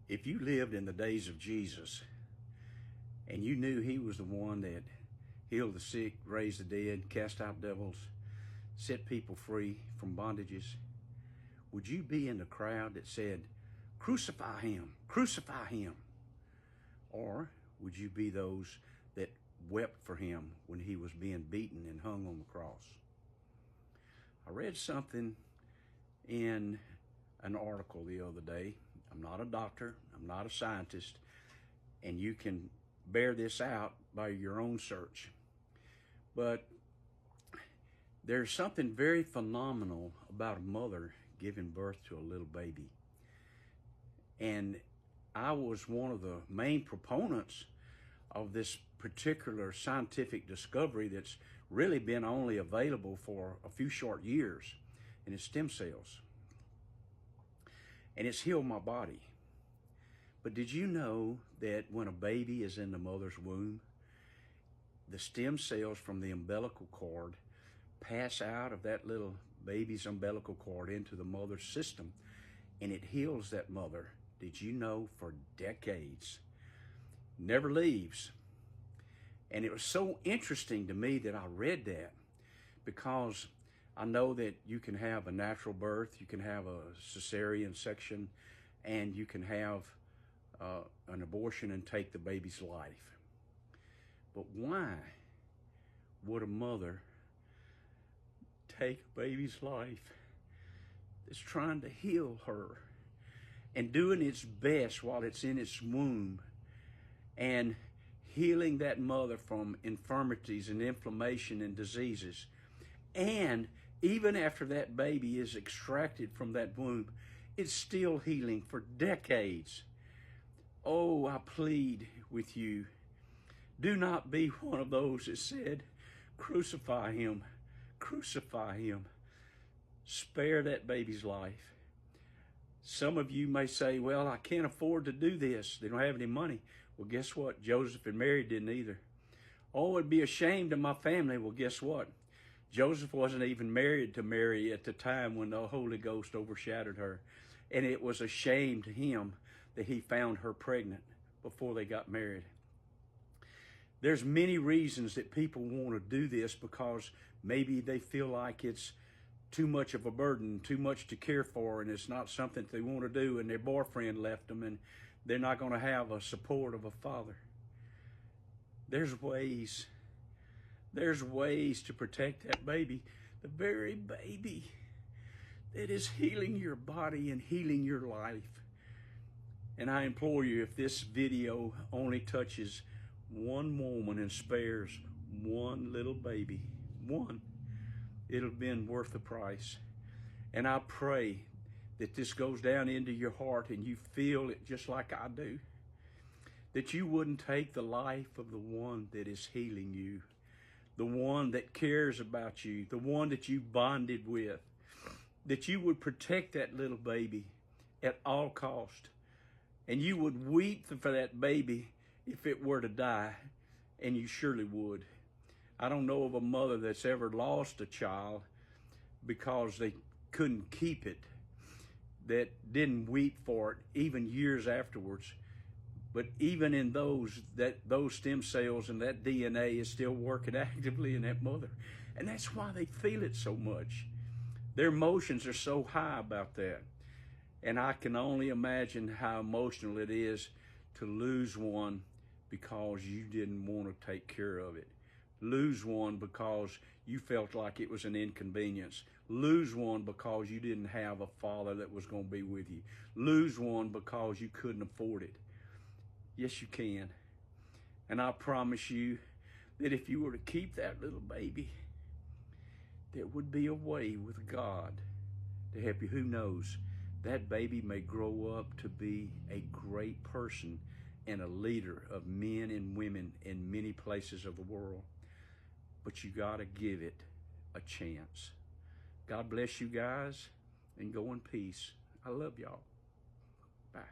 If you lived in the days of Jesus and you knew he was the one that healed the sick, raised the dead, cast out devils, set people free from bondages, would you be in the crowd that said, "Crucify him, crucify him"? Or would you be those that wept for him when he was being beaten and hung on the cross? I read something in an article the other day. I'm not a doctor, I'm not a scientist, and you can bear this out by your own search. But there's something very phenomenal about a mother giving birth to a little baby. And I was one of the main proponents of this particular scientific discovery that's really been only available for a few short years, and it's stem cells. And it's healed my body. But did you know that when a baby is in the mother's womb, the stem cells from the umbilical cord pass out of that little baby's umbilical cord into the mother's system, and it heals that mother, did you know, for decades. Never leaves. And it was so interesting to me that I read that, because I know that you can have a natural birth, you can have a cesarean section, and you can have an abortion and take the baby's life. But why would a mother take a baby's life that's trying to heal her and doing its best while it's in its womb and healing that mother from infirmities and inflammation and diseases? And even after that baby is extracted from that womb, it's still healing for decades. Oh, I plead with you, do not be one of those that said, "Crucify him, crucify him." Spare that baby's life. Some of you may say, "Well, I can't afford to do this. They don't have any money." Well, guess what? Joseph and Mary didn't either. "Oh, it'd be a shame to my family." Well, guess what? Joseph wasn't even married to Mary at the time when the Holy Ghost overshadowed her. And it was a shame to him that he found her pregnant before they got married. There's many reasons that people want to do this, because maybe they feel like it's too much of a burden, too much to care for, and it's not something they want to do, and their boyfriend left them, and they're not going to have a support of a father. There's ways to protect that baby, the very baby that is healing your body and healing your life. And I implore you, if this video only touches one woman and spares one little baby, one, it'll have been worth the price. And I pray that this goes down into your heart and you feel it just like I do, that you wouldn't take the life of the one that is healing you, the one that cares about you, the one that you bonded with, that you would protect that little baby at all cost. And you would weep for that baby if it were to die, and you surely would. I don't know of a mother that's ever lost a child because they couldn't keep it, that didn't weep for it even years afterwards. But even in those stem cells and that DNA is still working actively in that mother. And that's why they feel it so much. Their emotions are so high about that. And I can only imagine how emotional it is to lose one because you didn't want to take care of it. Lose one because you felt like it was an inconvenience. Lose one because you didn't have a father that was going to be with you. Lose one because you couldn't afford it. Yes, you can. And I promise you that if you were to keep that little baby, there would be a way with God to help you. Who knows? That baby may grow up to be a great person and a leader of men and women in many places of the world. But you got to give it a chance. God bless you guys, and go in peace. I love y'all. Bye.